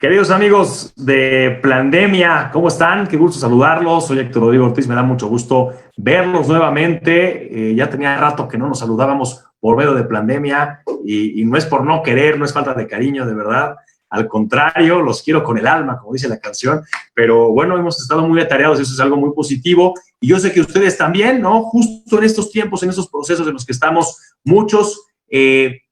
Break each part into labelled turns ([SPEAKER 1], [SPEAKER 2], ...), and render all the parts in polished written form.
[SPEAKER 1] Queridos amigos de Plandemia, ¿cómo están? Qué gusto saludarlos. Soy Héctor Rodrigo Ortiz, me da mucho gusto verlos nuevamente. Ya tenía rato que no nos saludábamos por medio de Plandemia y no es por no querer, no es falta de cariño, de verdad. Al contrario, los quiero con el alma, como dice la canción. Pero bueno, hemos estado muy atareados, eso es algo muy positivo. Y yo sé que ustedes también, ¿no? Justo en estos tiempos, en estos procesos en los que estamos muchos,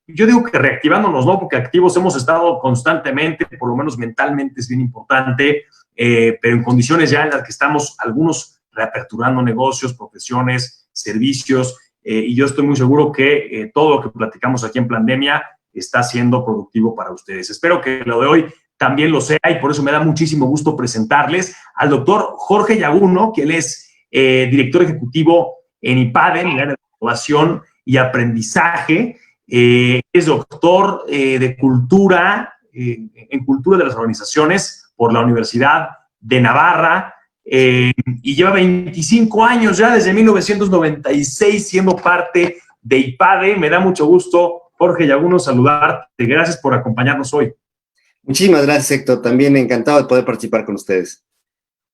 [SPEAKER 1] yo digo que reactivándonos, ¿no? Porque activos hemos estado constantemente, por lo menos mentalmente es bien importante, pero en condiciones ya en las que estamos algunos reaperturando negocios, profesiones, servicios, y yo estoy muy seguro que todo lo que platicamos aquí en Plandemia está siendo productivo para ustedes. Espero que lo de hoy también lo sea y por eso me da muchísimo gusto presentarles al doctor Jorge Yaguno, que él es director ejecutivo en IPADE, en el área de innovación y aprendizaje. Es doctor de cultura, en cultura de las organizaciones por la Universidad de Navarra y lleva 25 años ya, desde 1996, siendo parte de IPADE. Me da mucho gusto, Jorge Yaguno, saludarte. Gracias por acompañarnos hoy.
[SPEAKER 2] Muchísimas gracias, Héctor. También encantado de poder participar con ustedes.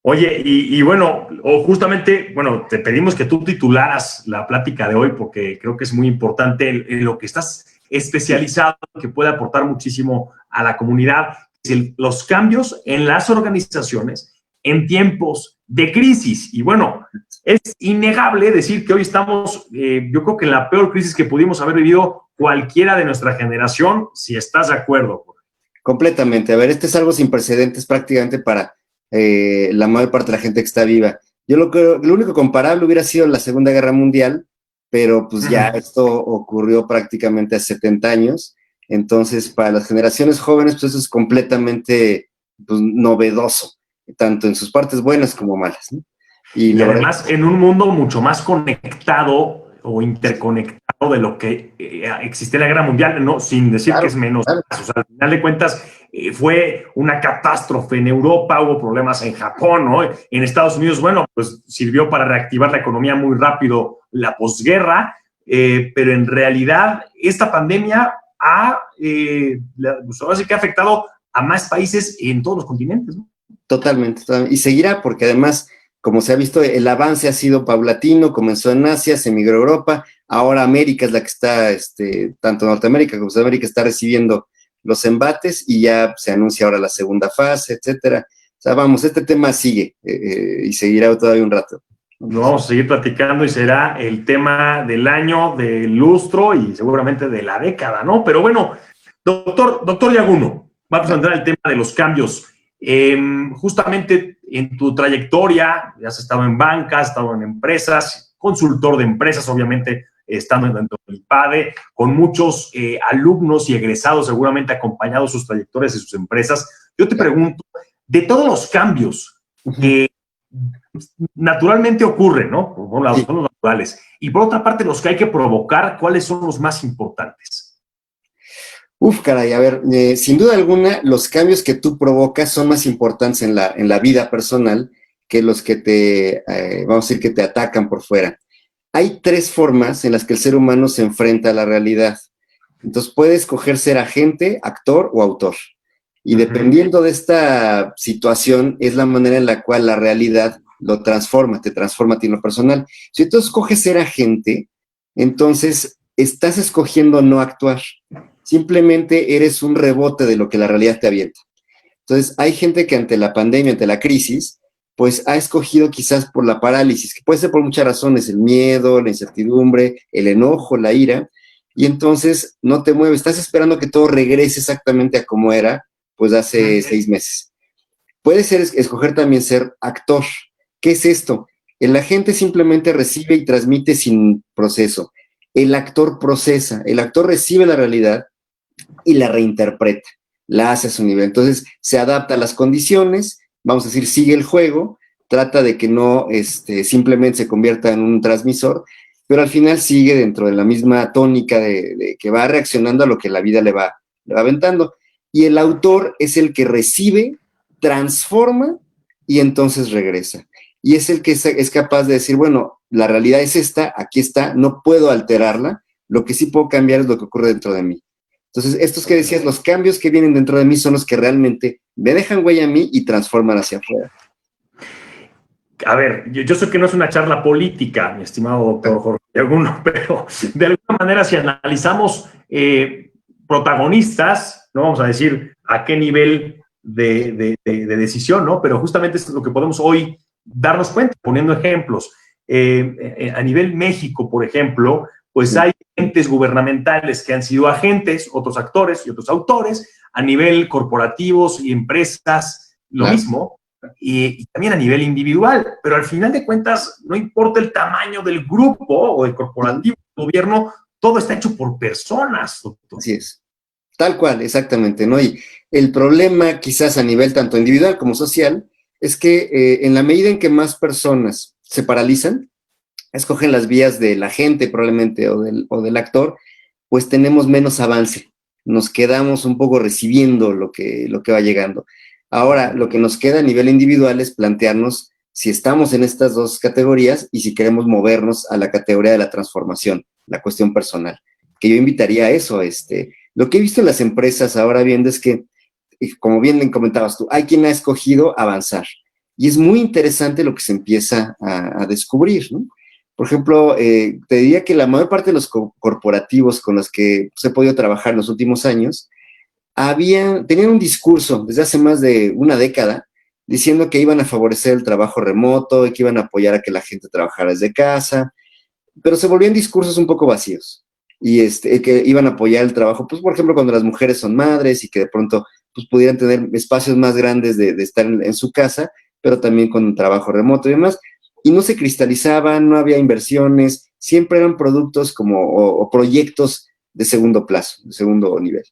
[SPEAKER 1] Oye, y bueno, justamente, bueno, te pedimos que tú titularas la plática de hoy porque creo que es muy importante en lo que estás especializado, que puede aportar muchísimo a la comunidad, los cambios en las organizaciones en tiempos de crisis. Y bueno, es innegable decir que hoy estamos, yo creo que en la peor crisis que pudimos haber vivido cualquiera de nuestra generación, si estás de acuerdo.
[SPEAKER 2] Completamente. A ver, este es algo sin precedentes prácticamente para la mayor parte de la gente que está viva. Yo lo único comparable hubiera sido la Segunda Guerra Mundial, pero pues ya esto ocurrió prácticamente hace 70 años. Entonces, para las generaciones jóvenes, pues eso es completamente pues, novedoso, tanto en sus partes buenas como malas, ¿no?
[SPEAKER 1] Y además en un mundo mucho más conectado o interconectado de lo que existía en la Guerra Mundial, ¿no? Sin decir que es menos. Claro. O sea, al final de cuentas, fue una catástrofe en Europa, hubo problemas en Japón, ¿no? En Estados Unidos, bueno, pues sirvió para reactivar la economía muy rápido la posguerra, pero en realidad esta pandemia pues ahora sí que ha afectado a más países en todos los continentes, ¿no?
[SPEAKER 2] Totalmente. Y seguirá porque además, como se ha visto, el avance ha sido paulatino, comenzó en Asia, se migró a Europa, ahora América es la que está, tanto Norteamérica como Sudamérica está recibiendo los embates y ya se anuncia ahora la segunda fase, etcétera. O sea, vamos, este tema sigue y seguirá todavía un rato.
[SPEAKER 1] Lo vamos a seguir platicando y será el tema del año, del lustro y seguramente de la década, ¿no? Pero bueno, doctor Yaguno, vamos a entrar al tema de los cambios. Justamente en tu trayectoria, has estado en banca, has estado en empresas, consultor de empresas, obviamente, estando dentro del IPADE, con muchos alumnos y egresados seguramente acompañados sus trayectorias y sus empresas. Yo te pregunto, de todos los cambios que naturalmente ocurren, ¿no? Por un lado, son los naturales. Y por otra parte, los que hay que provocar, ¿cuáles son los más importantes?
[SPEAKER 2] Caray, a ver, sin duda alguna, los cambios que tú provocas son más importantes en la vida personal que los que vamos a decir, que te atacan por fuera. Hay tres formas en las que el ser humano se enfrenta a la realidad. Entonces, puede escoger ser agente, actor o autor. Y dependiendo de esta situación, es la manera en la cual la realidad lo transforma, te transforma a ti en lo personal. Si tú escoges ser agente, entonces estás escogiendo no actuar. Simplemente eres un rebote de lo que la realidad te avienta. Entonces, hay gente que ante la pandemia, ante la crisis, pues ha escogido quizás por la parálisis, que puede ser por muchas razones, el miedo, la incertidumbre, el enojo, la ira, y entonces no te mueves, estás esperando que todo regrese exactamente a como era, pues hace 6 meses. Puede ser escoger también ser actor. ¿Qué es esto? El agente simplemente recibe y transmite sin proceso. El actor procesa, el actor recibe la realidad y la reinterpreta, la hace a su nivel. Entonces, se adapta a las condiciones, vamos a decir, sigue el juego, trata de que no simplemente se convierta en un transmisor, pero al final sigue dentro de la misma tónica de que va reaccionando a lo que la vida le va aventando. Y el autor es el que recibe, transforma y entonces regresa. Y es el que es capaz de decir, bueno, la realidad es esta, aquí está, no puedo alterarla, lo que sí puedo cambiar es lo que ocurre dentro de mí. Entonces, estos que decías, los cambios que vienen dentro de mí son los que realmente me dejan huella a mí y transforman hacia afuera.
[SPEAKER 1] A ver, yo sé que no es una charla política, mi estimado doctor Jorge Alguno, pero de alguna manera si analizamos protagonistas, no vamos a decir a qué nivel de decisión, ¿no? Pero justamente es lo que podemos hoy darnos cuenta, poniendo ejemplos. A nivel México, por ejemplo, pues hay entes gubernamentales que han sido agentes, otros actores y otros autores, a nivel corporativos y empresas, lo mismo. Y también a nivel individual, pero al final de cuentas, no importa el tamaño del grupo o del corporativo, del gobierno, todo está hecho por personas, doctor.
[SPEAKER 2] Así es, tal cual, exactamente, ¿no? Y el problema quizás a nivel tanto individual como social es que en la medida en que más personas se paralizan, escogen las vías del agente probablemente o del actor, pues tenemos menos avance, nos quedamos un poco recibiendo lo que va llegando. Ahora, lo que nos queda a nivel individual es plantearnos si estamos en estas dos categorías y si queremos movernos a la categoría de la transformación, la cuestión personal, que yo invitaría a eso. Lo que he visto en las empresas ahora viendo es que, como bien comentabas tú, hay quien ha escogido avanzar. Y es muy interesante lo que se empieza a descubrir, ¿no? Por ejemplo, te diría que la mayor parte de los corporativos con los que he podido trabajar en los últimos años tenían un discurso desde hace más de una década diciendo que iban a favorecer el trabajo remoto y que iban a apoyar a que la gente trabajara desde casa, pero se volvían discursos un poco vacíos y que iban a apoyar el trabajo, pues por ejemplo cuando las mujeres son madres y que de pronto pues pudieran tener espacios más grandes de estar en su casa, pero también con trabajo remoto y demás, y no se cristalizaban, no había inversiones, siempre eran productos o proyectos de segundo plazo, de segundo nivel.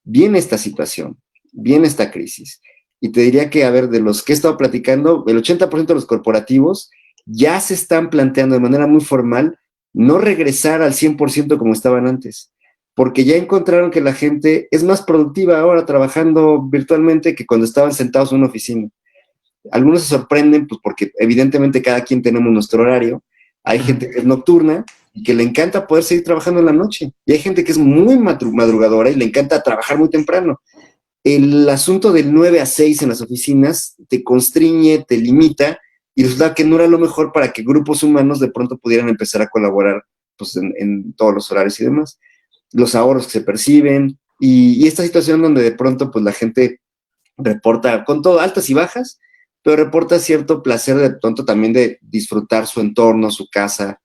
[SPEAKER 2] Viene esta situación, viene esta crisis. Y te diría que, a ver, de los que he estado platicando, el 80% de los corporativos ya se están planteando de manera muy formal no regresar al 100% como estaban antes, porque ya encontraron que la gente es más productiva ahora trabajando virtualmente que cuando estaban sentados en una oficina. Algunos se sorprenden, pues porque evidentemente cada quien tenemos nuestro horario. Hay gente que es nocturna y que le encanta poder seguir trabajando en la noche. Y hay gente que es muy madrugadora y le encanta trabajar muy temprano. El asunto del 9 a 6 en las oficinas te constriñe, te limita, y resulta que no era lo mejor para que grupos humanos de pronto pudieran empezar a colaborar pues, en todos los horarios y demás. Los ahorros que se perciben, y esta situación donde de pronto pues, la gente reporta con todo, altas y bajas, pero reporta cierto placer de pronto también de disfrutar su entorno, su casa.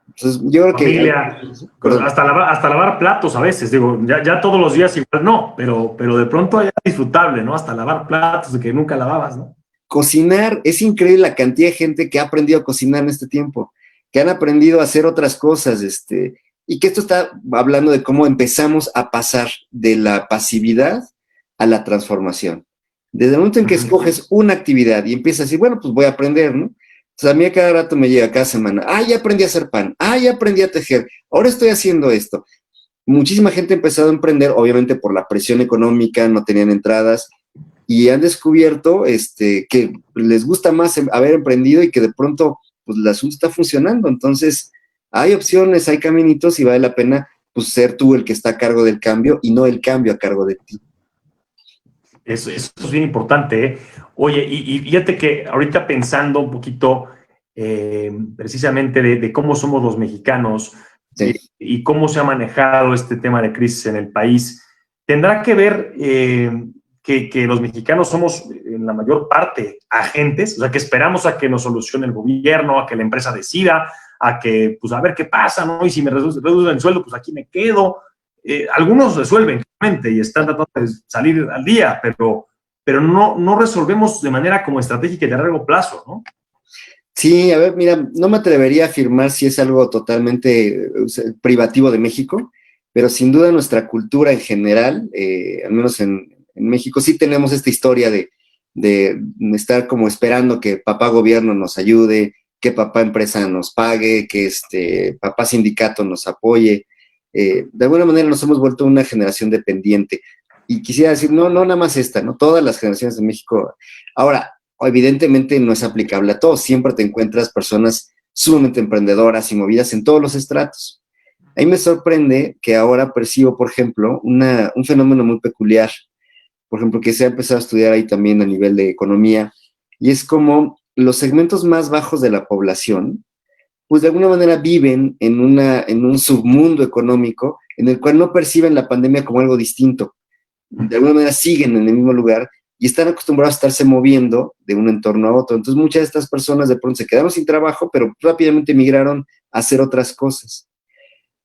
[SPEAKER 2] Entonces, yo creo
[SPEAKER 1] familia,
[SPEAKER 2] que...
[SPEAKER 1] hasta lavar platos a veces, digo, ya todos los días igual no, pero de pronto ya es disfrutable, ¿no? Hasta lavar platos de que nunca lavabas, ¿no?
[SPEAKER 2] Cocinar, es increíble la cantidad de gente que ha aprendido a cocinar en este tiempo, que han aprendido a hacer otras cosas, y que esto está hablando de cómo empezamos a pasar de la pasividad a la transformación. Desde el momento en que escoges una actividad y empiezas a decir, bueno, pues voy a aprender, ¿no? Entonces a mí a cada rato me llega, cada semana, ya aprendí a hacer pan, ya aprendí a tejer, ahora estoy haciendo esto. Muchísima gente ha empezado a emprender, obviamente por la presión económica, no tenían entradas, y han descubierto que les gusta más haber emprendido y que de pronto pues, el asunto está funcionando. Entonces, hay opciones, hay caminitos y vale la pena pues, ser tú el que está a cargo del cambio y no el cambio a cargo de ti.
[SPEAKER 1] Eso es bien importante, ¿eh? Oye, y fíjate que ahorita pensando un poquito precisamente de cómo somos los mexicanos
[SPEAKER 2] Sí.
[SPEAKER 1] y cómo se ha manejado este tema de crisis en el país, tendrá que ver que los mexicanos somos en la mayor parte agentes, o sea, que esperamos a que nos solucione el gobierno, a que la empresa decida, a que, pues, a ver qué pasa, ¿no? Y si me reducen el sueldo, pues aquí me quedo. Algunos resuelven claramente y están tratando de salir al día, pero no resolvemos de manera como estratégica y de largo plazo, ¿no?
[SPEAKER 2] Sí, a ver, mira, no me atrevería a afirmar si es algo totalmente privativo de México, pero sin duda nuestra cultura en general, al menos en México, sí tenemos esta historia de estar como esperando que papá gobierno nos ayude, que papá empresa nos pague, que papá sindicato nos apoye. De alguna manera nos hemos vuelto una generación dependiente. Y quisiera decir, no nada más esta, ¿no? Todas las generaciones de México. Ahora, evidentemente no es aplicable a todos. Siempre te encuentras personas sumamente emprendedoras y movidas en todos los estratos. A mí me sorprende que ahora percibo, por ejemplo, un fenómeno muy peculiar. por ejemplo, que se ha empezado a estudiar ahí también a nivel de economía, y es como los segmentos más bajos de la población, pues de alguna manera viven en un submundo económico en el cual no perciben la pandemia como algo distinto. De alguna manera siguen en el mismo lugar y están acostumbrados a estarse moviendo de un entorno a otro. Entonces muchas de estas personas de pronto se quedaron sin trabajo, pero rápidamente migraron a hacer otras cosas.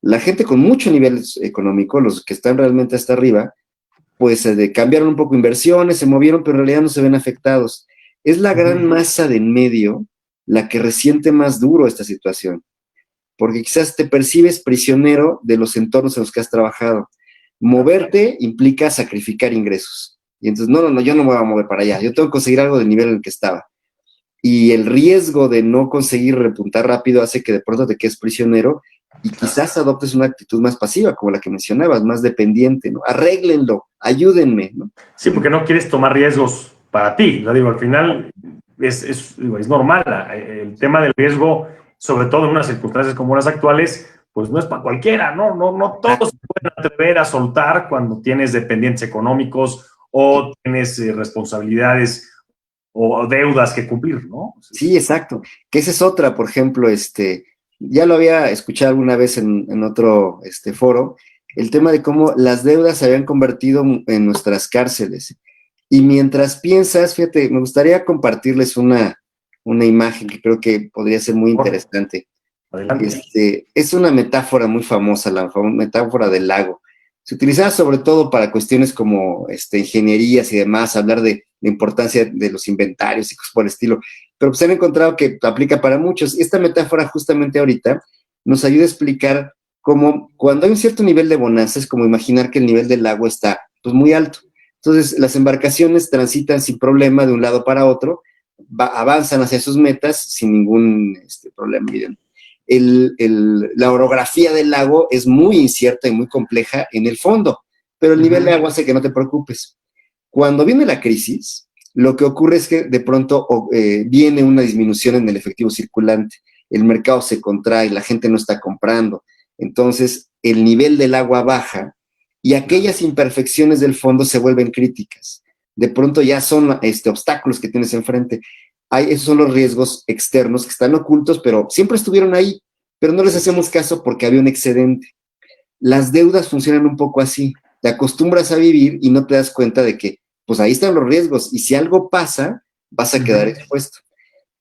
[SPEAKER 2] La gente con mucho nivel económico, los que están realmente hasta arriba, pues cambiaron un poco inversiones, se movieron, pero en realidad no se ven afectados. Es la gran masa de en medio la que resiente más duro esta situación, porque quizás te percibes prisionero de los entornos en los que has trabajado. Moverte implica sacrificar ingresos. Y entonces, no, yo no me voy a mover para allá, yo tengo que conseguir algo del nivel en el que estaba. Y el riesgo de no conseguir repuntar rápido hace que de pronto te quedes prisionero y quizás adoptes una actitud más pasiva, como la que mencionabas, más dependiente, ¿no? Arréglenlo, ayúdenme, ¿no?
[SPEAKER 1] Sí, porque no quieres tomar riesgos para ti. Lo digo, al final es normal. El tema del riesgo, sobre todo en unas circunstancias como las actuales, pues no es para cualquiera, ¿no? No todos se pueden atrever a soltar cuando tienes dependientes económicos o tienes responsabilidades o deudas que cumplir, ¿no?
[SPEAKER 2] Sí, exacto. Que esa es otra, por ejemplo, ya lo había escuchado alguna vez en otro foro, el tema de cómo las deudas se habían convertido en nuestras cárceles. Y mientras piensas, fíjate, me gustaría compartirles una imagen que creo que podría ser muy interesante.
[SPEAKER 1] Adelante.
[SPEAKER 2] Es una metáfora muy famosa, la metáfora del lago. Se utilizaba sobre todo para cuestiones como ingenierías y demás, hablar de la importancia de los inventarios y cosas por el estilo. Pero pues han encontrado que aplica para muchos. Esta metáfora justamente ahorita nos ayuda a explicar cómo cuando hay un cierto nivel de bonanza es como imaginar que el nivel del lago está pues muy alto. Entonces las embarcaciones transitan sin problema de un lado para otro, avanzan hacia sus metas sin ningún problema, miren. La orografía del lago es muy incierta y muy compleja en el fondo, pero el nivel de agua hace que no te preocupes. Cuando viene la crisis, lo que ocurre es que de pronto viene una disminución en el efectivo circulante, el mercado se contrae, la gente no está comprando, entonces el nivel del agua baja y aquellas imperfecciones del fondo se vuelven críticas. De pronto ya son obstáculos que tienes enfrente. Esos son los riesgos externos que están ocultos, pero siempre estuvieron ahí, pero no les hacemos caso porque había un excedente. Las deudas funcionan un poco así. Te acostumbras a vivir y no te das cuenta de que, pues ahí están los riesgos y si algo pasa, vas a quedar expuesto.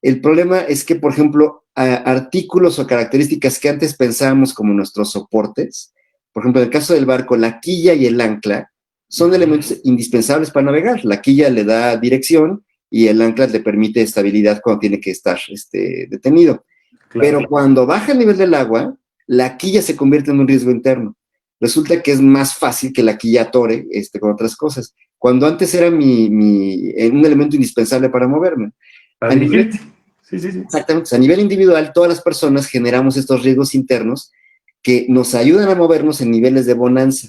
[SPEAKER 2] El problema es que, por ejemplo, artículos o características que antes pensábamos como nuestros soportes, por ejemplo, en el caso del barco, la quilla y el ancla son elementos indispensables para navegar. La quilla le da dirección y el ancla le permite estabilidad cuando tiene que estar detenido. Claro. Pero cuando baja el nivel del agua, la quilla se convierte en un riesgo interno. Resulta que es más fácil que la quilla atore con otras cosas. Cuando antes era un elemento indispensable para moverme.
[SPEAKER 1] Para dirigirte. Sí.
[SPEAKER 2] Exactamente. A nivel individual, todas las personas generamos estos riesgos internos que nos ayudan a movernos en niveles de bonanza.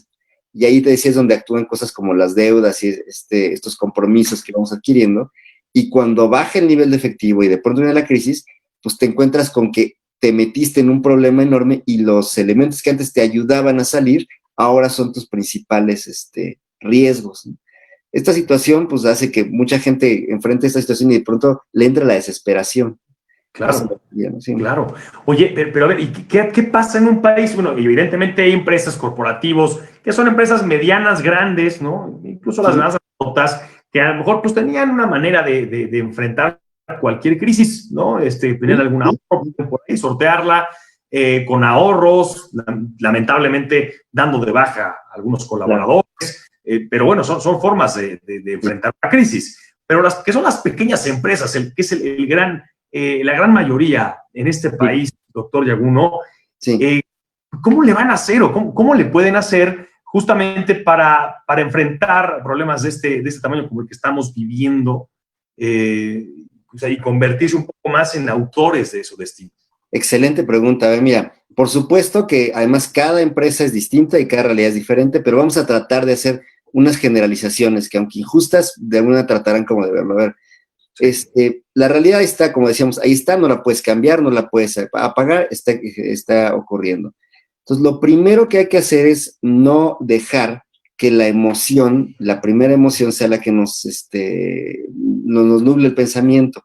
[SPEAKER 2] Y ahí te decía es donde actúan cosas como las deudas y estos compromisos que vamos adquiriendo. Y cuando baja el nivel de efectivo y de pronto viene la crisis, pues te encuentras con que te metiste en un problema enorme y los elementos que antes te ayudaban a salir, ahora son tus principales riesgos, ¿no? Esta situación pues hace que mucha gente enfrente esta situación y de pronto le entra la desesperación.
[SPEAKER 1] Claro, ¿sí? Claro. Oye, pero a ver, ¿y qué pasa en un país? Bueno, evidentemente hay empresas corporativos que son empresas medianas, grandes, ¿no? Incluso las más altas, que a lo mejor pues tenían una manera de enfrentar cualquier crisis, ¿no? Tenían alguna por ahí, sortearla con ahorros, lamentablemente dando de baja a algunos colaboradores, pero bueno, son formas de enfrentar la crisis. Pero las que son las pequeñas empresas, que es la gran mayoría en este país, doctor Yaguno, ¿cómo le van a hacer o cómo le pueden hacer justamente para enfrentar problemas de este tamaño como el que estamos viviendo y convertirse un poco más en autores de su destino?
[SPEAKER 2] Excelente pregunta. A ver, mira, por supuesto que además cada empresa es distinta y cada realidad es diferente, pero vamos a tratar de hacer unas generalizaciones que aunque injustas, de alguna tratarán como de verlo. A ver, la realidad está, como decíamos, ahí está, no la puedes cambiar, no la puedes apagar, está ocurriendo. Entonces, lo primero que hay que hacer es no dejar que la emoción, la primera emoción sea la que nos nuble el pensamiento.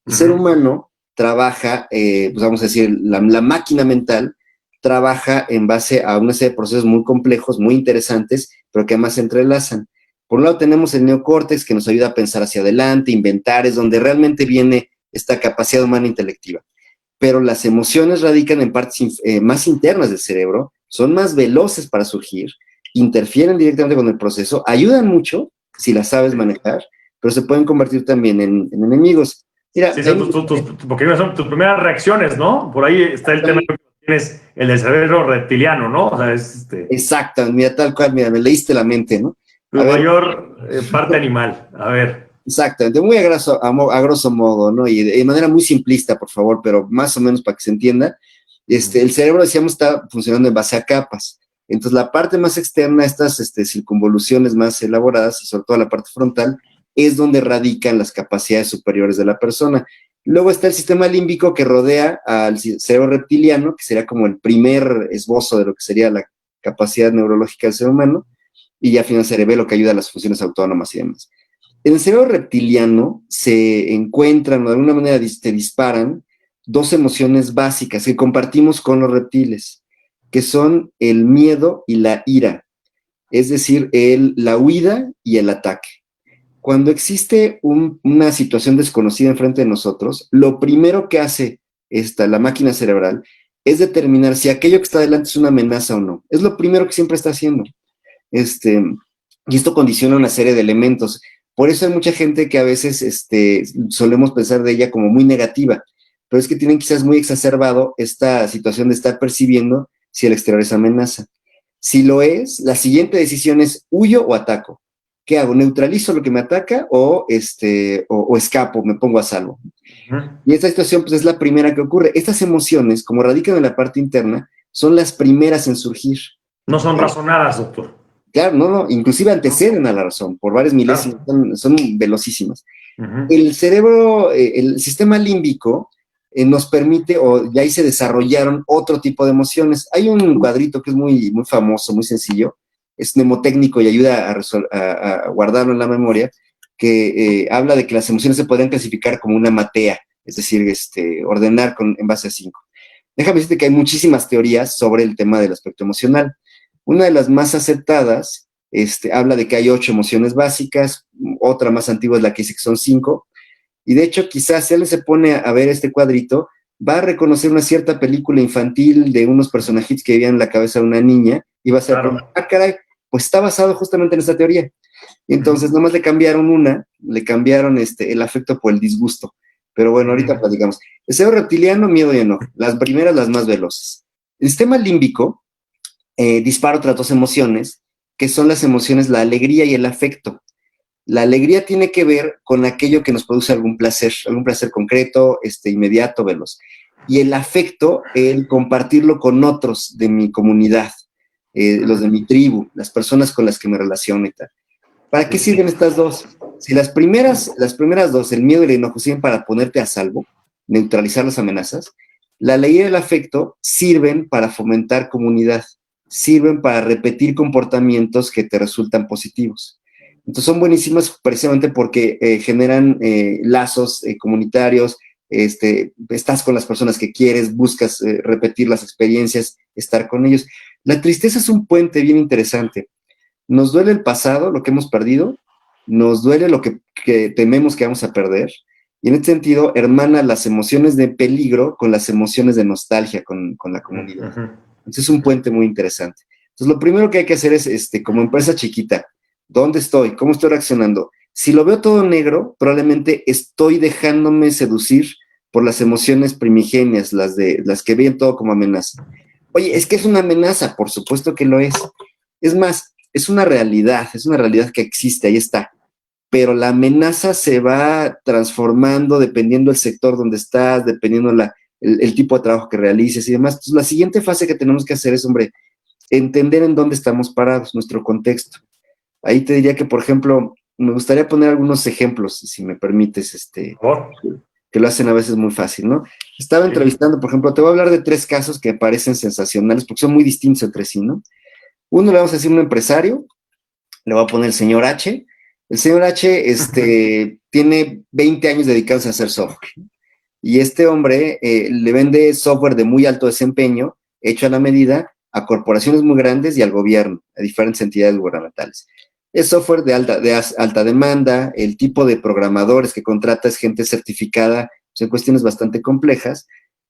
[SPEAKER 2] El ser humano trabaja, pues vamos a decir, la máquina mental trabaja en base a una serie de procesos muy complejos, muy interesantes, pero que además se entrelazan. Por un lado tenemos el neocórtex, que nos ayuda a pensar hacia adelante, inventar, es donde realmente viene esta capacidad humana intelectiva. Pero las emociones radican en partes más internas del cerebro, son más veloces para surgir, interfieren directamente con el proceso, ayudan mucho si las sabes manejar, pero se pueden convertir también en enemigos. Mira,
[SPEAKER 1] sí, son porque son tus primeras reacciones, ¿no? Por ahí está el tema que tienes, el del cerebro reptiliano, ¿no? O sea,
[SPEAKER 2] Exacto, mira, tal cual, mira, me leíste la mente, ¿no?
[SPEAKER 1] Tu mayor parte animal, a ver.
[SPEAKER 2] Exactamente, muy a grosso modo, ¿no? Y de manera muy simplista, por favor, pero más o menos para que se entienda. El cerebro, decíamos, está funcionando en base a capas. Entonces, la parte más externa, estas circunvoluciones más elaboradas, y sobre todo la parte frontal, es donde radican las capacidades superiores de la persona. Luego está el sistema límbico que rodea al cerebro reptiliano, que sería como el primer esbozo de lo que sería la capacidad neurológica del ser humano, y ya al final cerebelo, que ayuda a las funciones autónomas y demás. En el cerebro reptiliano se encuentran, o de alguna manera te disparan, dos emociones básicas que compartimos con los reptiles, que son el miedo y la ira, es decir, la huida y el ataque. Cuando existe una situación desconocida enfrente de nosotros, lo primero que hace la máquina cerebral es determinar si aquello que está delante es una amenaza o no. Es lo primero que siempre está haciendo. Y esto condiciona una serie de elementos. Por eso hay mucha gente que a veces solemos pensar de ella como muy negativa, pero es que tienen quizás muy exacerbado esta situación de estar percibiendo si el exterior es amenaza. Si lo es, la siguiente decisión es huyo o ataco. ¿Qué hago? ¿Neutralizo lo que me ataca o escapo, me pongo a salvo? Y esta situación pues, es la primera que ocurre. Estas emociones, como radican en la parte interna, son las primeras en surgir.
[SPEAKER 1] No son razonadas, doctor.
[SPEAKER 2] Claro, no, inclusive anteceden a la razón, por varias milésimas, claro. son velocísimas. El cerebro, el sistema límbico nos permite, o ya ahí se desarrollaron otro tipo de emociones. Hay un cuadrito que es muy, muy famoso, muy sencillo, es mnemotécnico y ayuda a guardarlo en la memoria, que habla de que las emociones se podrían clasificar como una matea, es decir, ordenar en base a 5. Déjame decirte que hay muchísimas teorías sobre el tema del aspecto emocional. Una de las más aceptadas habla de que hay 8 emociones básicas, otra más antigua es la que dice que son 5, y de hecho quizás si alguien se pone a ver este cuadrito, va a reconocer una cierta película infantil de unos personajitos que vivían en la cabeza de una niña, y va a ser, claro. Caray, pues está basado justamente en esta teoría. Y entonces nomás le cambiaron el afecto por el disgusto. Pero bueno, ahorita platicamos. El cerebro reptiliano, miedo y enojo. Las primeras, las más veloces. El sistema límbico dispara otras dos emociones, que son las emociones, la alegría y el afecto. La alegría tiene que ver con aquello que nos produce algún placer concreto, inmediato, veloz. Y el afecto, el compartirlo con otros de mi comunidad, los de mi tribu, las personas con las que me relaciono y tal. ¿Para qué sirven estas dos? Si las primeras dos, el miedo y el enojo, sirven para ponerte a salvo, neutralizar las amenazas, la alegría y el afecto sirven para fomentar comunidad, sirven para repetir comportamientos que te resultan positivos. Entonces son buenísimas precisamente porque generan lazos comunitarios, estás con las personas que quieres, buscas repetir las experiencias, estar con ellos. La tristeza es un puente bien interesante. Nos duele el pasado, lo que hemos perdido, nos duele lo que tememos que vamos a perder, y en este sentido hermana las emociones de peligro con las emociones de nostalgia con la comunidad. Entonces es un puente muy interesante. Entonces lo primero que hay que hacer es, como empresa chiquita, ¿dónde estoy? ¿Cómo estoy reaccionando? Si lo veo todo negro, probablemente estoy dejándome seducir por las emociones primigenias, las que ven todo como amenaza. Oye, es que es una amenaza, por supuesto que lo es. Es más, es una realidad que existe, ahí está. Pero la amenaza se va transformando dependiendo del sector donde estás, dependiendo el tipo de trabajo que realices y demás. Entonces, la siguiente fase que tenemos que hacer es, entender en dónde estamos parados, nuestro contexto. Ahí te diría que, por ejemplo, me gustaría poner algunos ejemplos, si me permites, que lo hacen a veces muy fácil, ¿no? Estaba entrevistando, por ejemplo, te voy a hablar de 3 casos que me parecen sensacionales porque son muy distintos entre sí, ¿no? Uno le vamos a decir un empresario le voy a poner el señor H. El señor H tiene 20 años dedicados a hacer software. Y este hombre le vende software de muy alto desempeño, hecho a la medida, a corporaciones muy grandes y al gobierno, a diferentes entidades gubernamentales. Es software de alta demanda, el tipo de programadores que contrata es gente certificada, son cuestiones bastante complejas,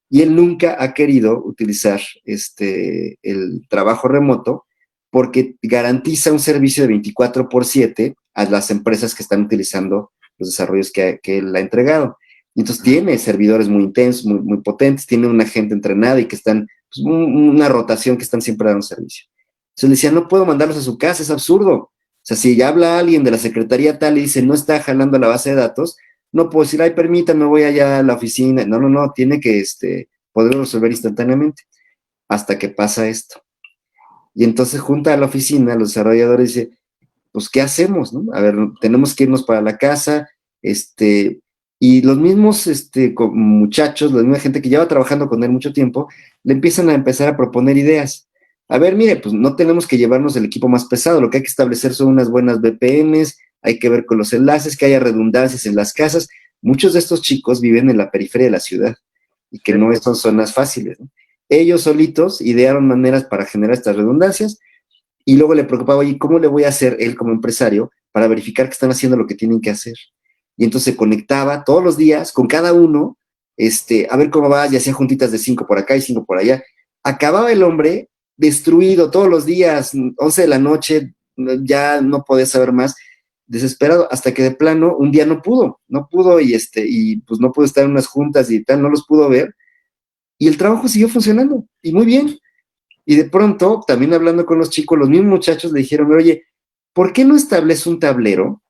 [SPEAKER 2] y él nunca ha querido utilizar el trabajo remoto porque garantiza un servicio de 24/7 a las empresas que están utilizando los desarrollos que él ha entregado. Y entonces tiene servidores muy intensos, muy potentes, tiene una gente entrenada y que están, pues, una rotación que están siempre dando servicio. Entonces le decía, no puedo mandarlos a su casa, es absurdo. O sea, si ya habla alguien de la secretaría tal y dice, no está jalando la base de datos, no puedo decir, ay, permítame, voy allá a la oficina. No, tiene que poder resolver instantáneamente hasta que pasa esto. Y entonces junta a la oficina, los desarrolladores, dice, pues, ¿qué hacemos? ¿No? A ver, tenemos que irnos para la casa, y los mismos muchachos, la misma gente que lleva trabajando con él mucho tiempo, le empiezan a empezar a proponer ideas. A ver, mire, pues no tenemos que llevarnos el equipo más pesado, lo que hay que establecer son unas buenas VPNs, hay que ver con los enlaces, que haya redundancias en las casas. Muchos de estos chicos viven en la periferia de la ciudad y que no son zonas fáciles, ¿no? Ellos solitos idearon maneras para generar estas redundancias y luego le preocupaba, oye, ¿cómo le voy a hacer él como empresario para verificar que están haciendo lo que tienen que hacer? Y entonces se conectaba todos los días con cada uno, a ver cómo va, y hacía juntitas de 5 por acá y 5 por allá. Acababa el hombre destruido todos los días, 11 de la noche, ya no podía saber más, desesperado, hasta que de plano un día no pudo, y pues no pudo estar en unas juntas y tal, no los pudo ver, y el trabajo siguió funcionando, y muy bien. Y de pronto, también hablando con los chicos, los mismos muchachos le dijeron, oye, ¿por qué no establece un tablero?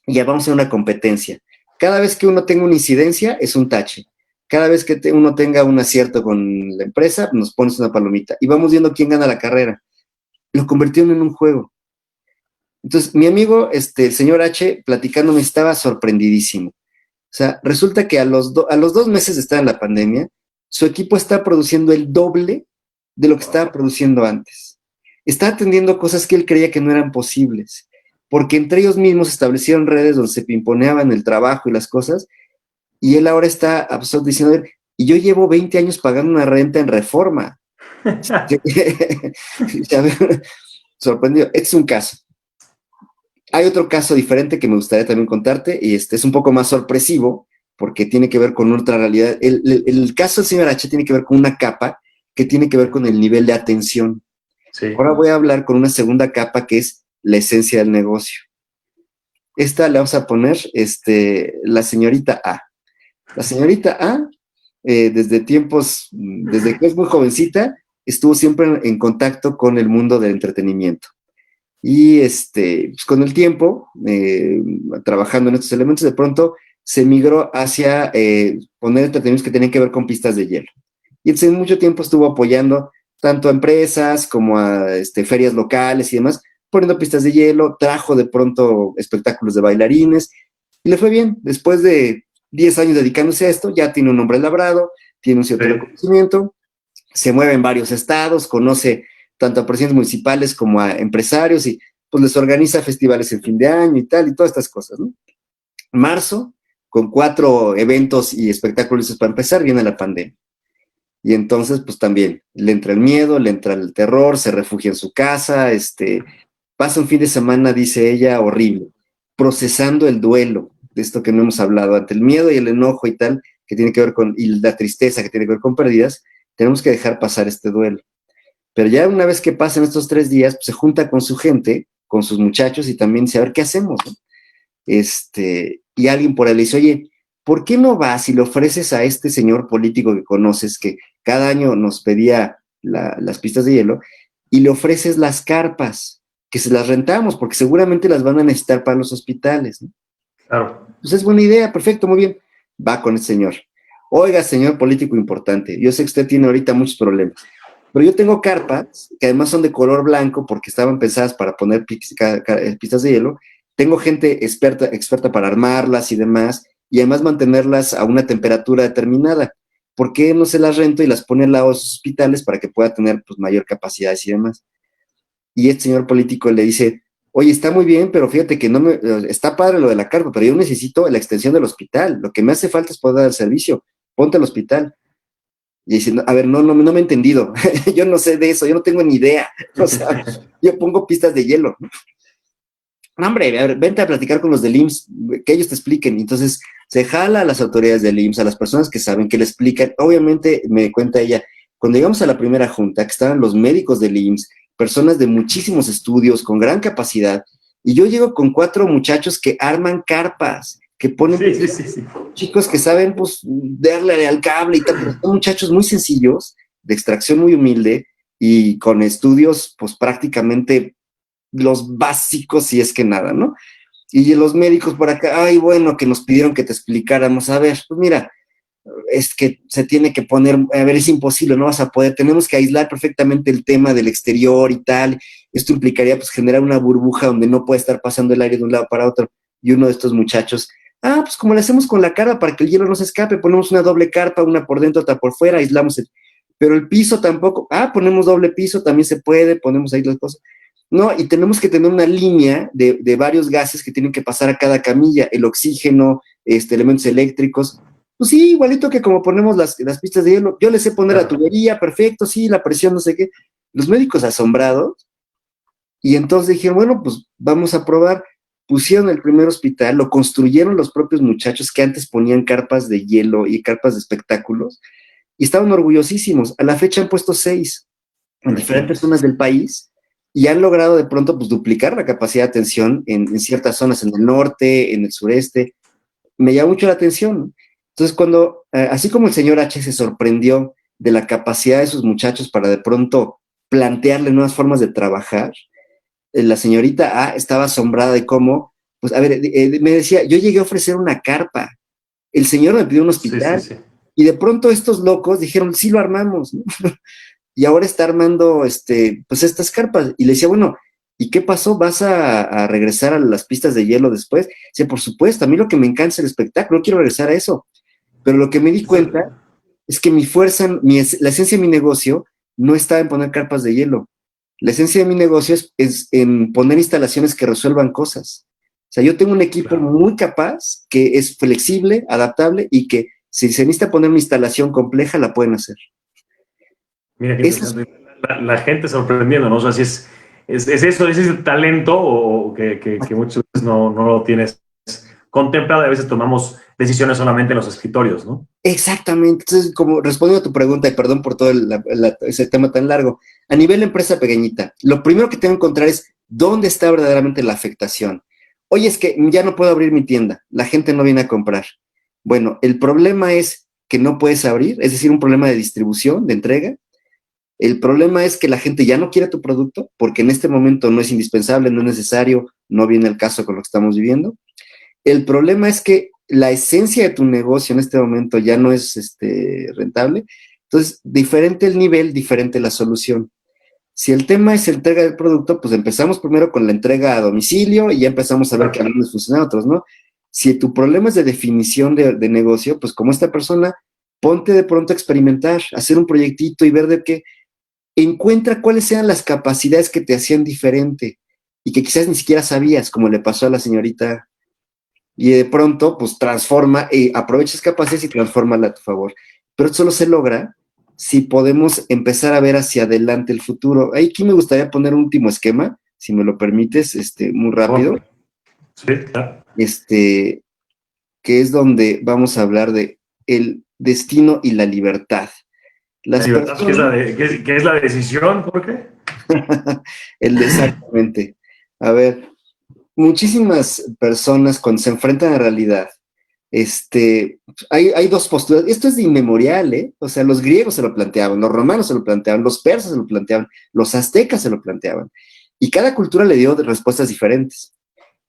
[SPEAKER 2] Y ya vamos a una competencia. Cada vez que uno tenga una incidencia, es un tache. Cada vez que uno tenga un acierto con la empresa, nos pones una palomita. Y vamos viendo quién gana la carrera. Lo convirtieron en un juego. Entonces, mi amigo, el señor H, platicándome, estaba sorprendidísimo. O sea, resulta que a los 2 meses de estar en la pandemia, su equipo está produciendo el doble de lo que estaba produciendo antes. Está atendiendo cosas que él creía que no eran posibles, porque entre ellos mismos establecieron redes donde se pimponeaban el trabajo y las cosas, y él ahora está diciendo, y yo llevo 20 años pagando una renta en Reforma. Sorprendido. Este es un caso. Hay otro caso diferente que me gustaría también contarte, y es un poco más sorpresivo, porque tiene que ver con otra realidad. El caso del señor H tiene que ver con una capa que tiene que ver con el nivel de atención. Sí. Ahora voy a hablar con una segunda capa que es la esencia del negocio. Esta le vamos a poner la señorita A. La señorita A, desde que es muy jovencita, estuvo siempre en contacto con el mundo del entretenimiento. Y pues con el tiempo, trabajando en estos elementos, de pronto se migró hacia poner entretenimientos que tenían que ver con pistas de hielo. Y entonces mucho tiempo estuvo apoyando tanto a empresas como a ferias locales y demás, poniendo pistas de hielo, trajo de pronto espectáculos de bailarines, y le fue bien. Después de 10 años dedicándose a esto, ya tiene un nombre labrado, tiene un cierto reconocimiento, se mueve en varios estados, conoce tanto a presidentes municipales como a empresarios, y pues les organiza festivales en fin de año y tal, y todas estas cosas, ¿no? Marzo, con 4 eventos y espectáculos para empezar, viene la pandemia. Y entonces, pues también, le entra el miedo, le entra el terror, se refugia en su casa, pasa un fin de semana, dice ella, horrible, procesando el duelo, de esto que no hemos hablado, ante el miedo y el enojo y tal, que tiene que ver con, y la tristeza que tiene que ver con pérdidas, tenemos que dejar pasar este duelo. Pero ya una vez que pasan estos 3 días, pues se junta con su gente, con sus muchachos, y también dice, a ver, ¿qué hacemos? ¿No? Y alguien por ahí le dice, oye, ¿por qué no vas y le ofreces a este señor político que conoces, que cada año nos pedía las pistas de hielo, y le ofreces las carpas, que se las rentamos, porque seguramente las van a necesitar para los hospitales, ¿no?
[SPEAKER 1] Claro.
[SPEAKER 2] Pues es buena idea, perfecto, muy bien. Va con el señor. Oiga, señor político importante, yo sé que usted tiene ahorita muchos problemas, pero yo tengo carpas, que además son de color blanco, porque estaban pensadas para poner pistas de hielo. Tengo gente experta para armarlas y demás, y además mantenerlas a una temperatura determinada. ¿Por qué no se las rento y las pone al lado de los hospitales para que pueda tener pues mayor capacidad y demás? Y este señor político le dice, Oye, está muy bien, pero fíjate que no me, está padre lo de la carpa, pero yo necesito la extensión del hospital. Lo que me hace falta es poder dar el servicio. Ponte al hospital. Y dice, a ver, no me he entendido. Yo no sé de eso, yo no tengo ni idea. O sea, yo pongo pistas de hielo. No, hombre, a ver, vente a platicar con los del IMSS, que ellos te expliquen. Y entonces se jala a las autoridades del IMSS, a las personas que saben, que le explican. Obviamente, me cuenta ella, cuando llegamos a la primera junta, que estaban los médicos del IMSS, personas de muchísimos estudios, con gran capacidad, y yo llego con 4 muchachos que arman carpas, que ponen
[SPEAKER 1] Sí.
[SPEAKER 2] chicos que saben, pues, darle al cable y tal, pero son muchachos muy sencillos, de extracción muy humilde, y con estudios, pues, prácticamente los básicos, si es que nada, ¿no? Y los médicos por acá, ay, bueno, que nos pidieron que te explicáramos, a ver, pues mira, es que se tiene que poner, a ver, es imposible, no vas a poder, tenemos que aislar perfectamente el tema del exterior y tal, esto implicaría pues generar una burbuja donde no puede estar pasando el aire de un lado para otro, y uno de estos muchachos, pues como le hacemos con la cara para que el hielo no se escape, ponemos una doble carpa, una por dentro, otra por fuera, aislamos pero el piso tampoco, ponemos doble piso, también se puede, ponemos ahí las cosas, no, y tenemos que tener una línea de varios gases que tienen que pasar a cada camilla, el oxígeno, elementos eléctricos. Pues sí, igualito que como ponemos las pistas de hielo. Yo les sé poner la tubería, perfecto, sí, la presión, no sé qué. Los médicos asombrados, y entonces dijeron, bueno, pues vamos a probar. Pusieron el primer hospital, lo construyeron los propios muchachos que antes ponían carpas de hielo y carpas de espectáculos, y estaban orgullosísimos. A la fecha han puesto 6 en diferentes zonas del país, y han logrado de pronto pues duplicar la capacidad de atención en ciertas zonas, en el norte, en el sureste. Me llama mucho la atención. Entonces, cuando, así como el señor H se sorprendió de la capacidad de sus muchachos para de pronto plantearle nuevas formas de trabajar, la señorita A estaba asombrada de cómo, pues, a ver, me decía, yo llegué a ofrecer una carpa, el señor me pidió un hospital, y de pronto estos locos dijeron, sí lo armamos, ¿no? Y ahora está armando, pues, estas carpas, y le decía, bueno, ¿y qué pasó? ¿Vas a regresar a las pistas de hielo después? Dice, por supuesto, a mí lo que me encanta es el espectáculo, no quiero regresar a eso. Pero lo que me di cuenta es que mi fuerza, la esencia de mi negocio no está en poner carpas de hielo. La esencia de mi negocio es en poner instalaciones que resuelvan cosas. O sea, yo tengo un equipo muy capaz, que es flexible, adaptable, y que si se necesita poner una instalación compleja, la pueden hacer.
[SPEAKER 1] Mira qué interesante. La gente sorprendiendo, ¿no? O sea, si es eso, es ese talento o que muchas veces no lo tienes contemplado, y a veces tomamos decisiones solamente en los escritorios, ¿no?
[SPEAKER 2] Exactamente. Entonces, como respondiendo a tu pregunta, y perdón por todo ese tema tan largo, a nivel empresa pequeñita, lo primero que tengo que encontrar es dónde está verdaderamente la afectación. Oye, es que ya no puedo abrir mi tienda, la gente no viene a comprar. Bueno, el problema es que no puedes abrir, es decir, un problema de distribución, de entrega. El problema es que la gente ya no quiere tu producto porque en este momento no es indispensable, no es necesario, no viene el caso con lo que estamos viviendo. El problema es que la esencia de tu negocio en este momento ya no es rentable. Entonces, diferente el nivel, diferente la solución. Si el tema es entrega del producto, pues empezamos primero con la entrega a domicilio y ya empezamos a ver que algunos funcionan, otros no. Si tu problema es de definición de negocio, pues como esta persona, ponte de pronto a experimentar, hacer un proyectito y ver de qué. Encuentra cuáles sean las capacidades que te hacían diferente y que quizás ni siquiera sabías, como le pasó a la señorita, y de pronto, pues transforma, aprovecha esas capacidades y transfórmala a tu favor. Pero esto solo se logra si podemos empezar a ver hacia adelante el futuro. Aquí me gustaría poner un último esquema, si me lo permites, muy rápido.
[SPEAKER 1] Sí, claro.
[SPEAKER 2] Que es donde vamos a hablar de el destino y la libertad.
[SPEAKER 1] La libertad, ¿qué es la decisión? ¿Por qué?
[SPEAKER 2] Exactamente. A ver, muchísimas personas cuando se enfrentan a la realidad, hay dos posturas. Esto es de inmemorial, ¿eh? O sea, los griegos se lo planteaban, los romanos se lo planteaban, los persas se lo planteaban, los aztecas se lo planteaban. Y cada cultura le dio respuestas diferentes.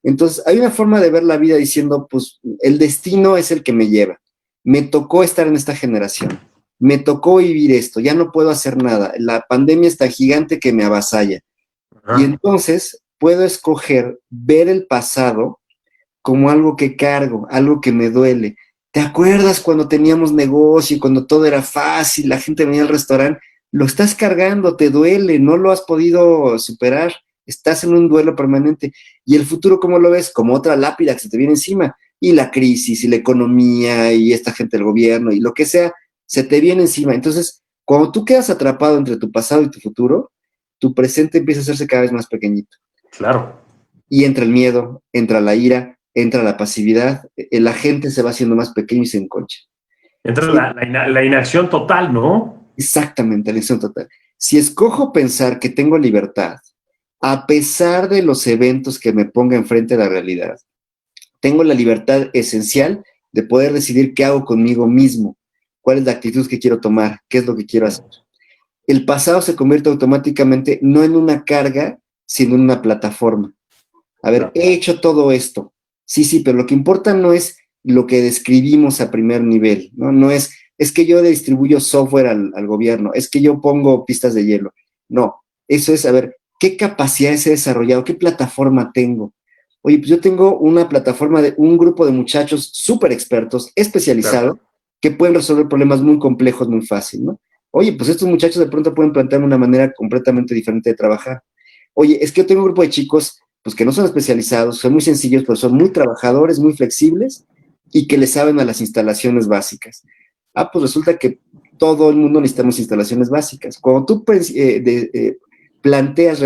[SPEAKER 2] Entonces, hay una forma de ver la vida diciendo, pues, el destino es el que me lleva. Me tocó estar en esta generación. Me tocó vivir esto. Ya no puedo hacer nada. La pandemia es tan gigante que me avasalla. Y entonces puedo escoger ver el pasado como algo que cargo, algo que me duele. ¿Te acuerdas cuando teníamos negocio y cuando todo era fácil, la gente venía al restaurante? Lo estás cargando, te duele, no lo has podido superar. Estás en un duelo permanente. ¿Y el futuro cómo lo ves? Como otra lápida que se te viene encima. Y la crisis, y la economía, y esta gente del gobierno, y lo que sea, se te viene encima. Entonces, cuando tú quedas atrapado entre tu pasado y tu futuro, tu presente empieza a hacerse cada vez más pequeñito.
[SPEAKER 1] Claro.
[SPEAKER 2] Y entra el miedo, entra la ira, entra la pasividad, la gente se va haciendo más pequeño y se enconcha.
[SPEAKER 1] Entra
[SPEAKER 2] Sí,
[SPEAKER 1] la inacción total, ¿no?
[SPEAKER 2] exactamente, la elección total. Si escojo pensar que tengo libertad, a pesar de los eventos que me ponga enfrente de la realidad, tengo la libertad esencial de poder decidir qué hago conmigo mismo, cuál es la actitud que quiero tomar, qué es lo que quiero hacer. El pasado se convierte automáticamente no en una carga, sino en una plataforma. A ver, he hecho todo esto. Sí, pero lo que importa no es lo que describimos a primer nivel, ¿no? No es que yo distribuyo software al gobierno, es que yo pongo pistas de hielo. No, eso es, a ver, ¿qué capacidades he desarrollado? ¿Qué plataforma tengo? Oye, pues yo tengo una plataforma de un grupo de muchachos súper expertos, especializados, que pueden resolver problemas muy complejos muy fácil, ¿no? Oye, pues estos muchachos de pronto pueden plantearme una manera completamente diferente de trabajar. Oye, es que yo tengo un grupo de chicos pues que no son especializados, son muy sencillos, pero son muy trabajadores, muy flexibles y que le saben a las instalaciones básicas. Ah, pues resulta que todo el mundo necesitamos instalaciones básicas. Cuando tú replanteas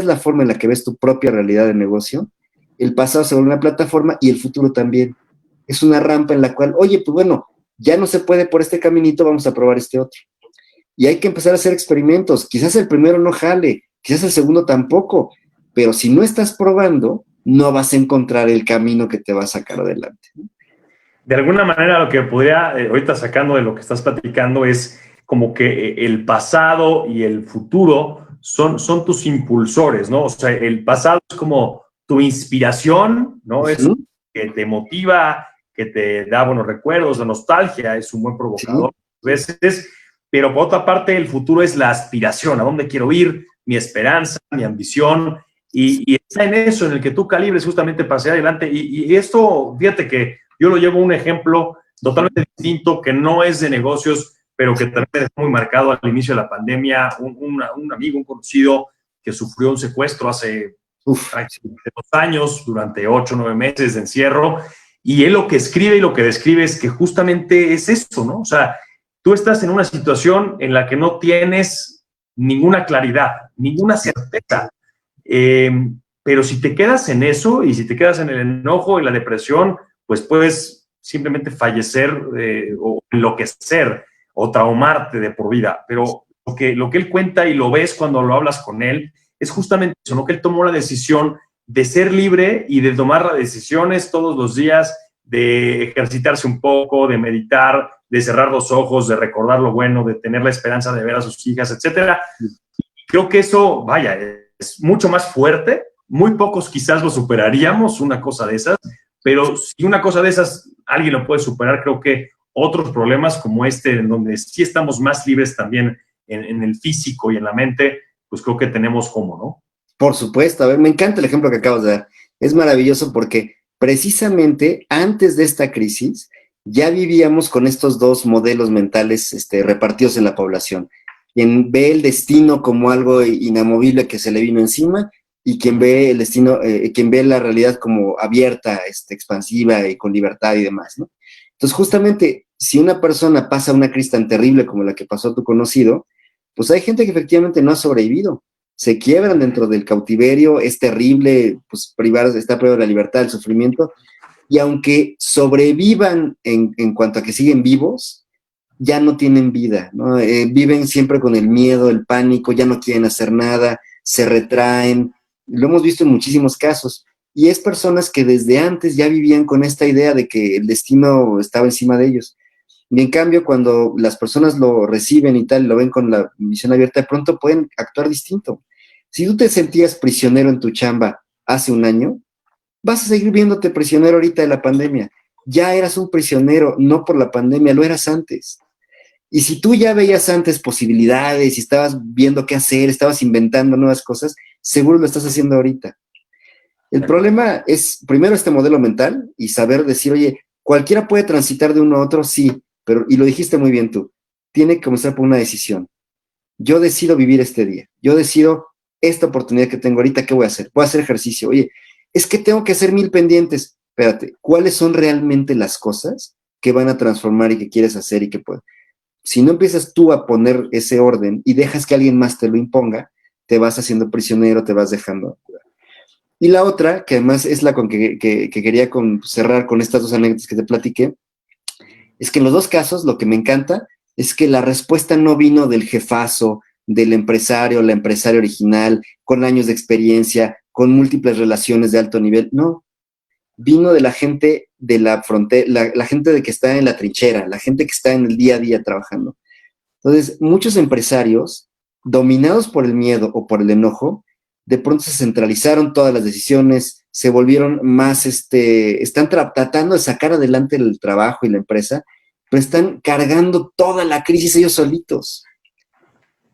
[SPEAKER 2] la forma en la que ves tu propia realidad de negocio, el pasado se vuelve una plataforma y el futuro también. Es una rampa en la cual, oye, pues bueno, ya no se puede por este caminito, vamos a probar este otro. Y hay que empezar a hacer experimentos. Quizás el primero no jale, quizás el segundo tampoco, pero si no estás probando, no vas a encontrar el camino que te va a sacar adelante.
[SPEAKER 1] De alguna manera, lo que podría, ahorita sacando de lo que estás platicando, es como que el pasado y el futuro son tus impulsores, ¿no? O sea, el pasado es como tu inspiración, ¿no? Es que te motiva, que te da buenos recuerdos, la nostalgia es un buen provocador a veces, pero por otra parte, el futuro es la aspiración, a dónde quiero ir, mi esperanza, mi ambición, y está en eso, en el que tú calibres justamente para hacia adelante. Y esto, fíjate que yo lo llevo a un ejemplo totalmente distinto, que no es de negocios, pero que también es muy marcado al inicio de la pandemia. Un amigo, un conocido, que sufrió un secuestro hace 2 años, durante 8 o 9 meses de encierro, y él lo que escribe y lo que describe es que justamente es eso, ¿no? O sea, tú estás en una situación en la que no tienes ninguna claridad, ninguna certeza. Pero si te quedas en eso y si te quedas en el enojo y la depresión, pues puedes simplemente fallecer o enloquecer o traumarte de por vida. Pero lo que él cuenta y lo ves cuando lo hablas con él es justamente eso, ¿no? Que él tomó la decisión de ser libre y de tomar las decisiones todos los días, de ejercitarse un poco, de meditar, de cerrar los ojos, de recordar lo bueno, de tener la esperanza de ver a sus hijas, etcétera. Creo que eso, vaya, es mucho más fuerte. Muy pocos quizás lo superaríamos, una cosa de esas, pero si una cosa de esas alguien lo puede superar, creo que otros problemas como este, en donde sí estamos más libres también en el físico y en la mente, pues creo que tenemos cómo, ¿no?
[SPEAKER 2] Por supuesto, a ver, me encanta el ejemplo que acabas de dar. Es maravilloso porque precisamente antes de esta crisis ya vivíamos con estos dos modelos mentales repartidos en la población. Quien ve el destino como algo inamovible que se le vino encima y quien ve el destino, quien ve la realidad como abierta, expansiva y con libertad y demás, ¿no? Entonces, justamente, si una persona pasa una crisis tan terrible como la que pasó a tu conocido, pues hay gente que efectivamente no ha sobrevivido. Se quiebran dentro del cautiverio, es terrible, pues está privado de la libertad, el sufrimiento, y aunque sobrevivan en cuanto a que siguen vivos, ya no tienen vida, ¿no? Viven siempre con el miedo, el pánico, ya no quieren hacer nada, se retraen, lo hemos visto en muchísimos casos, y es personas que desde antes ya vivían con esta idea de que el destino estaba encima de ellos. Y en cambio, cuando las personas lo reciben y tal, lo ven con la visión abierta, de pronto pueden actuar distinto. Si tú te sentías prisionero en tu chamba hace un año, vas a seguir viéndote prisionero ahorita de la pandemia. Ya eras un prisionero, no por la pandemia, lo eras antes. Y si tú ya veías antes posibilidades y estabas viendo qué hacer, estabas inventando nuevas cosas, seguro lo estás haciendo ahorita. El problema es, primero, este modelo mental y saber decir, oye, cualquiera puede transitar de uno a otro, sí, pero, y lo dijiste muy bien tú, tiene que comenzar por una decisión. Yo decido vivir este día. Yo decido esta oportunidad que tengo ahorita, ¿qué voy a hacer? Voy a hacer ejercicio. Oye, es que tengo que hacer 1000 pendientes. Espérate, ¿cuáles son realmente las cosas que van a transformar y que quieres hacer y que puedes? Si no empiezas tú a poner ese orden y dejas que alguien más te lo imponga, te vas haciendo prisionero, te vas dejando. Y la otra, que además es la con que quería cerrar con estas dos anécdotas que te platiqué, es que en los dos casos lo que me encanta es que la respuesta no vino del jefazo, del empresario, la empresaria original, con años de experiencia, con múltiples relaciones de alto nivel. No, vino de la gente de la frontera, la gente de que está en la trinchera, la gente que está en el día a día trabajando. Entonces, muchos empresarios, dominados por el miedo o por el enojo, de pronto se centralizaron todas las decisiones, se volvieron más, están tratando de sacar adelante el trabajo y la empresa, pero están cargando toda la crisis ellos solitos.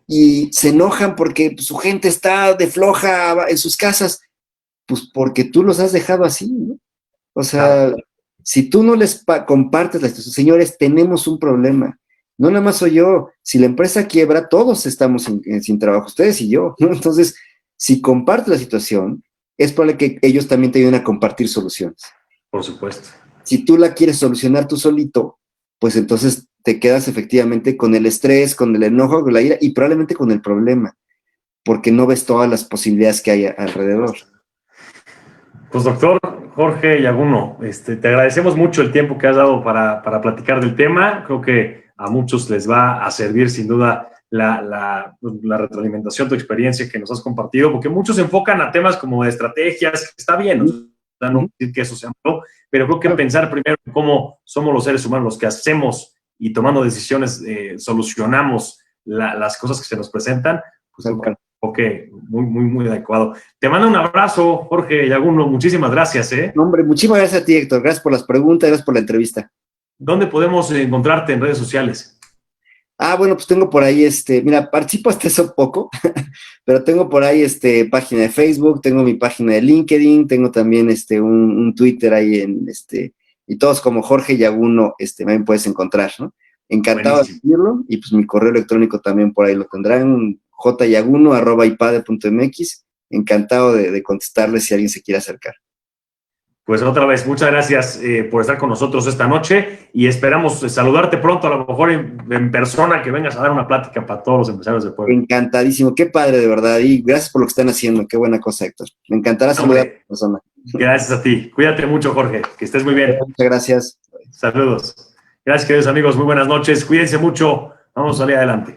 [SPEAKER 2] Y se enojan porque pues, su gente está de floja en sus casas, pues porque tú los has dejado así, ¿no? O sea, si tú no les compartes la situación, señores, tenemos un problema. No nada más soy yo. Si la empresa quiebra, todos estamos sin trabajo, ustedes y yo, ¿no? Entonces, si compartes la situación, es probable que ellos también te ayuden a compartir soluciones.
[SPEAKER 1] Por supuesto.
[SPEAKER 2] Si tú la quieres solucionar tú solito, pues entonces te quedas efectivamente con el estrés, con el enojo, con la ira y probablemente con el problema, porque no ves todas las posibilidades que hay alrededor.
[SPEAKER 1] Pues doctor Jorge Yaguno, te agradecemos mucho el tiempo que has dado para platicar del tema. Creo que a muchos les va a servir sin duda la retroalimentación, tu experiencia que nos has compartido, porque muchos se enfocan a temas como de estrategias, que está bien, no decir que eso sea malo, pero creo que pensar primero en cómo somos los seres humanos los que hacemos y tomando decisiones solucionamos las cosas que se nos presentan, pues okay, muy adecuado. Te mando un abrazo, Jorge Yaguno, muchísimas gracias.
[SPEAKER 2] Hombre, muchísimas gracias a ti, Héctor, gracias por las preguntas, gracias por la entrevista.
[SPEAKER 1] ¿Dónde podemos encontrarte en redes sociales?
[SPEAKER 2] Bueno, pues tengo por ahí, mira, participo hasta eso poco, pero tengo por ahí, página de Facebook, tengo mi página de LinkedIn, tengo también, un Twitter ahí y todos como Jorge Yaguno, también puedes encontrar, ¿no? Encantado de seguirlo, y pues mi correo electrónico también por ahí lo tendrán, jyaguno@ipade.mx, encantado de contestarles si alguien se quiere acercar.
[SPEAKER 1] Pues otra vez, muchas gracias por estar con nosotros esta noche y esperamos saludarte pronto, a lo mejor en persona, que vengas a dar una plática para todos los empresarios del pueblo.
[SPEAKER 2] Encantadísimo, qué padre de verdad, y gracias por lo que están haciendo, qué buena cosa, Héctor. Me encantará saludar a la persona.
[SPEAKER 1] Gracias a ti, cuídate mucho, Jorge, que estés muy bien.
[SPEAKER 2] Muchas gracias.
[SPEAKER 1] Saludos. Gracias, queridos amigos, muy buenas noches, cuídense mucho, vamos a salir adelante.